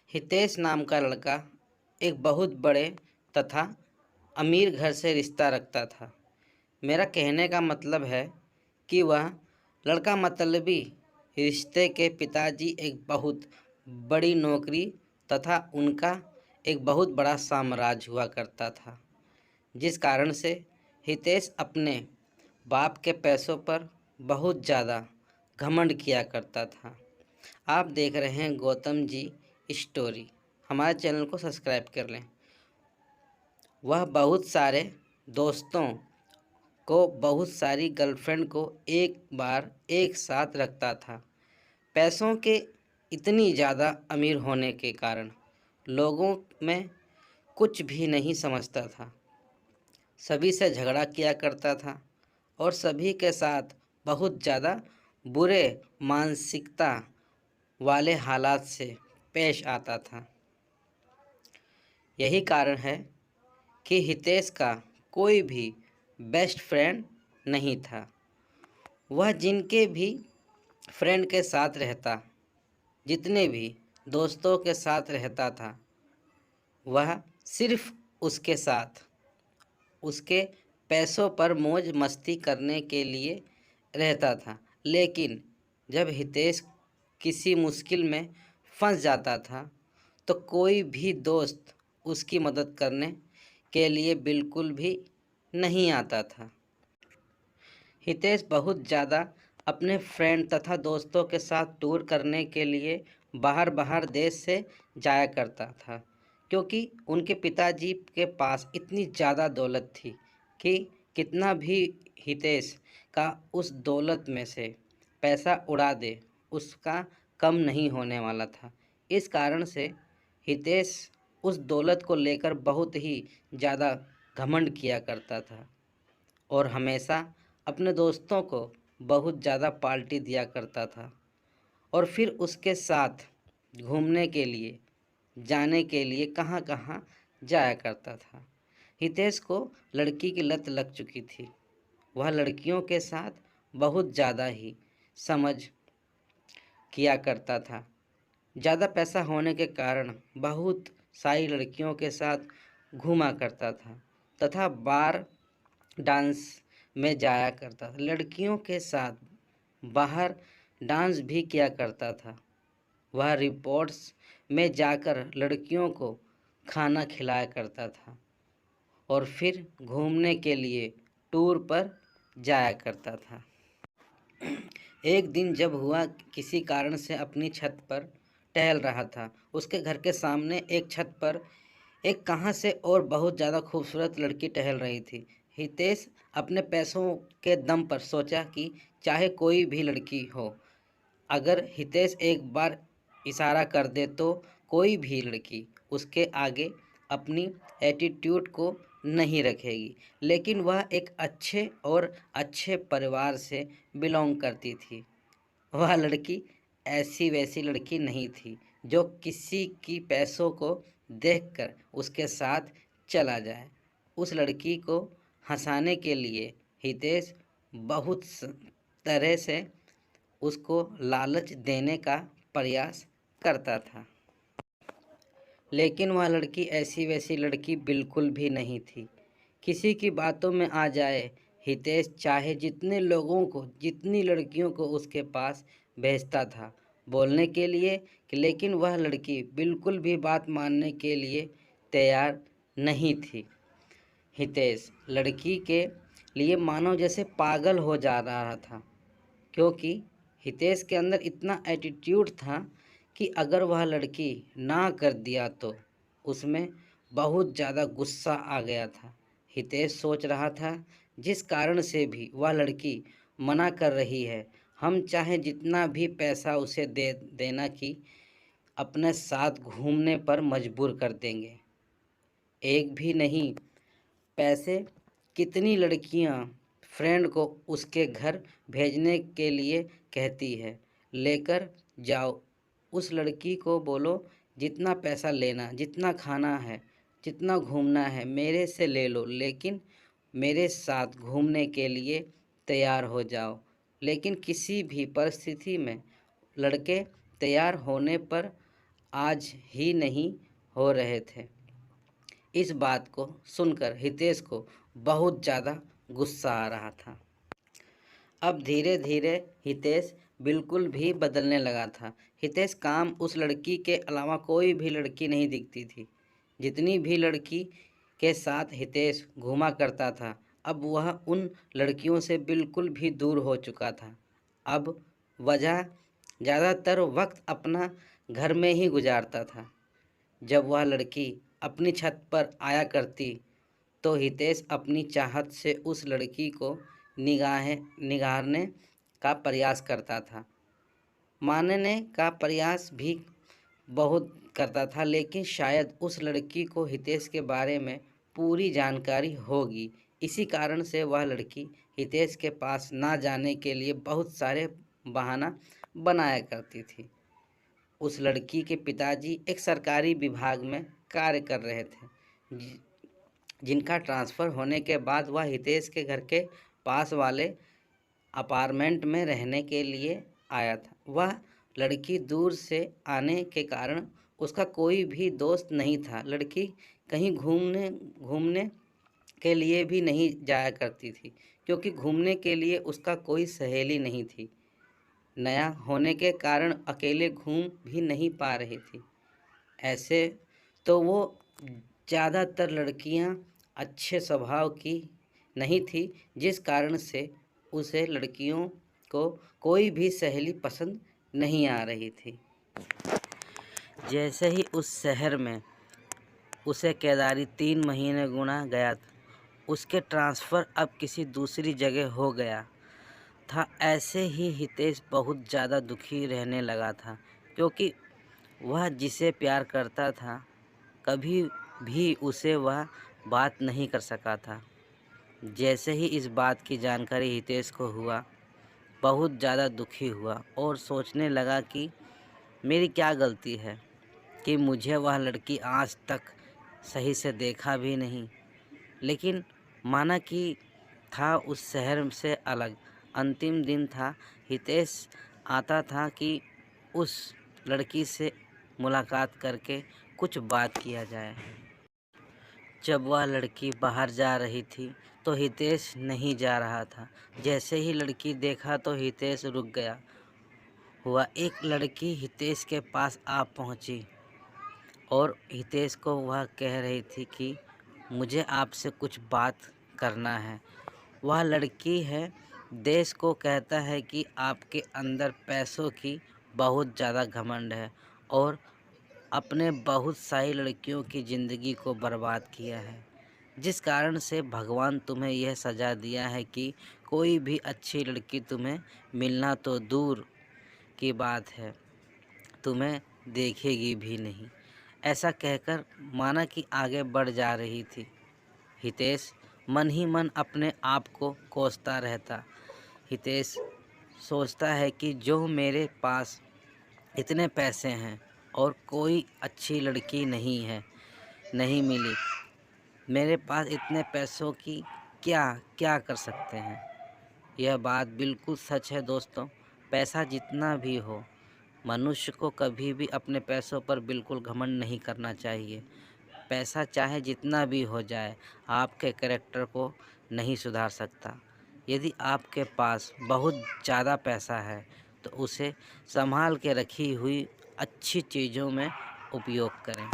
हितेश नाम का लड़का एक बहुत बड़े तथा अमीर घर से रिश्ता रखता था। मेरा कहने का मतलब है कि वह लड़का मतलबी रिश्ते के पिताजी एक बहुत बड़ी नौकरी तथा उनका एक बहुत बड़ा साम्राज्य हुआ करता था, जिस कारण से हितेश अपने बाप के पैसों पर बहुत ज़्यादा घमंड किया करता था। आप देख रहे हैं गौतम जी स्टोरी। हमारे चैनल को सब्सक्राइब कर लें। वह बहुत सारे दोस्तों को, बहुत सारी गर्लफ्रेंड को एक बार एक साथ रखता था। पैसों के इतनी ज़्यादा अमीर होने के कारण लोगों में कुछ भी नहीं समझता था। सभी से झगड़ा किया करता था और सभी के साथ बहुत ज़्यादा बुरे मानसिकता वाले हालात से पेश आता था। यही कारण है कि हितेश का कोई भी बेस्ट फ्रेंड नहीं था। वह जिनके भी फ्रेंड के साथ रहता, जितने भी दोस्तों के साथ रहता था, वह सिर्फ उसके साथ उसके पैसों पर मौज मस्ती करने के लिए रहता था। लेकिन जब हितेश किसी मुश्किल में फंस जाता था तो कोई भी दोस्त उसकी मदद करने के लिए बिल्कुल भी नहीं आता था। हितेश बहुत ज़्यादा अपने फ्रेंड तथा दोस्तों के साथ टूर करने के लिए बाहर बाहर देश से जाया करता था, क्योंकि उनके पिताजी के पास इतनी ज़्यादा दौलत थी कि कितना भी हितेश का उस दौलत में से पैसा उड़ा दे, उसका कम नहीं होने वाला था। इस कारण से हितेश उस दौलत को लेकर बहुत ही ज़्यादा घमंड किया करता था और हमेशा अपने दोस्तों को बहुत ज़्यादा पार्टी दिया करता था और फिर उसके साथ घूमने के लिए, जाने के लिए कहाँ कहाँ जाया करता था। हितेश को लड़की की लत लग चुकी थी। वह लड़कियों के साथ बहुत ज़्यादा ही समझ किया करता था। ज़्यादा पैसा होने के कारण बहुत सारी लड़कियों के साथ घूमा करता था तथा बार डांस में जाया करता था। लड़कियों के साथ बाहर डांस भी किया करता था। वह रिपोर्ट्स में जाकर लड़कियों को खाना खिलाया करता था और फिर घूमने के लिए टूर पर जाया करता था। एक दिन जब हुआ, किसी कारण से अपनी छत पर टहल रहा था। उसके घर के सामने एक छत पर एक कहाँ से और बहुत ज़्यादा खूबसूरत लड़की टहल रही थी। हितेश अपने पैसों के दम पर सोचा कि चाहे कोई भी लड़की हो, अगर हितेश एक बार इशारा कर दे तो कोई भी लड़की उसके आगे अपनी एटीट्यूड को नहीं रखेगी। लेकिन वह एक अच्छे परिवार से बिलोंग करती थी। वह लड़की ऐसी वैसी लड़की नहीं थी जो किसी की पैसों को देखकर उसके साथ चला जाए। उस लड़की को हंसाने के लिए हितेश बहुत तरह से उसको लालच देने का प्रयास करता था, लेकिन वह लड़की ऐसी वैसी लड़की बिल्कुल भी नहीं थी। किसी की बातों में आ जाए, हितेश चाहे जितने लोगों को, जितनी लड़कियों को उसके पास भेजता था बोलने के लिए, लेकिन वह लड़की बिल्कुल भी बात मानने के लिए तैयार नहीं थी। हितेश लड़की के लिए मानो जैसे पागल हो जा रहा था, क्योंकि हितेश के अंदर इतना एटीट्यूड था कि अगर वह लड़की ना कर दिया तो उसमें बहुत ज़्यादा गुस्सा आ गया था। हितेश सोच रहा था जिस कारण से भी वह लड़की मना कर रही है, हम चाहे जितना भी पैसा उसे दे देना कि अपने साथ घूमने पर मजबूर कर देंगे। एक भी नहीं, पैसे कितनी लड़कियां फ्रेंड को उसके घर भेजने के लिए कहती है, लेकर जाओ। उस लड़की को बोलो जितना पैसा लेना, जितना खाना है, जितना घूमना है मेरे से ले लो, लेकिन मेरे साथ घूमने के लिए तैयार हो जाओ। लेकिन किसी भी परिस्थिति में लड़के तैयार होने पर आज ही नहीं हो रहे थे। इस बात को सुनकर हितेश को बहुत ज़्यादा गुस्सा आ रहा था। अब धीरे धीरे हितेश बिल्कुल भी बदलने लगा था। हितेश काम उस लड़की के अलावा कोई भी लड़की नहीं दिखती थी। जितनी भी लड़की के साथ हितेश घूमा करता था, अब वह उन लड़कियों से बिल्कुल भी दूर हो चुका था। अब वजह ज़्यादातर वक्त अपना घर में ही गुजारता था। जब वह लड़की अपनी छत पर आया करती तो हितेश अपनी चाहत से उस लड़की को निगारने का प्रयास करता था, मानने का प्रयास भी बहुत करता था, लेकिन शायद उस लड़की को हितेश के बारे में पूरी जानकारी होगी। इसी कारण से वह लड़की हितेश के पास ना जाने के लिए बहुत सारे बहाना बनाया करती थी। उस लड़की के पिताजी एक सरकारी विभाग में कार्य कर रहे थे, जिनका ट्रांसफ़र होने के बाद वह हितेश के घर के पास वाले अपार्टमेंट में रहने के लिए आया था। वह लड़की दूर से आने के कारण उसका कोई भी दोस्त नहीं था। लड़की कहीं घूमने के लिए भी नहीं जाया करती थी, क्योंकि घूमने के लिए उसका कोई सहेली नहीं थी। नया होने के कारण अकेले घूम भी नहीं पा रही थी। ऐसे तो वो ज़्यादातर लड़कियां अच्छे स्वभाव की नहीं थी, जिस कारण से उसे लड़कियों को कोई भी सहेली पसंद नहीं आ रही थी। जैसे ही उस शहर में उसे केदारी 3 महीने गुना गया, उसके ट्रांसफ़र अब किसी दूसरी जगह हो गया था। ऐसे ही हितेश बहुत ज़्यादा दुखी रहने लगा था, क्योंकि वह जिसे प्यार करता था कभी भी उसे वह बात नहीं कर सका था। जैसे ही इस बात की जानकारी हितेश को हुआ, बहुत ज़्यादा दुखी हुआ और सोचने लगा कि मेरी क्या गलती है कि मुझे वह लड़की आज तक सही से देखा भी नहीं। लेकिन माना कि था उस शहर से अलग। अंतिम दिन था। हितेश आता था कि उस लड़की से मुलाकात करके कुछ बात किया जाए। जब वह लड़की बाहर जा रही थी तो हितेश नहीं जा रहा था। जैसे ही लड़की देखा तो हितेश रुक गया हुआ। एक लड़की हितेश के पास आ पहुंची और हितेश को वह कह रही थी कि मुझे आपसे कुछ बात करना है। वह लड़की है, देश को कहता है कि आपके अंदर पैसों की बहुत ज़्यादा घमंड है और अपने बहुत सारी लड़कियों की ज़िंदगी को बर्बाद किया है, जिस कारण से भगवान तुम्हें यह सज़ा दिया है कि कोई भी अच्छी लड़की तुम्हें मिलना तो दूर की बात है, तुम्हें देखेगी भी नहीं। ऐसा कहकर माना कि आगे बढ़ जा रही थी। हितेश मन ही मन अपने आप को कोसता रहता। हितेश सोचता है कि जो मेरे पास इतने पैसे हैं और कोई अच्छी लड़की नहीं मिली, मेरे पास इतने पैसों की क्या क्या कर सकते हैं। यह बात बिल्कुल सच है दोस्तों। पैसा जितना भी हो, मनुष्य को कभी भी अपने पैसों पर बिल्कुल घमंड नहीं करना चाहिए। पैसा चाहे जितना भी हो जाए, आपके कैरेक्टर को नहीं सुधार सकता। यदि आपके पास बहुत ज़्यादा पैसा है तो उसे संभाल के रखी हुई अच्छी चीज़ों में उपयोग करें।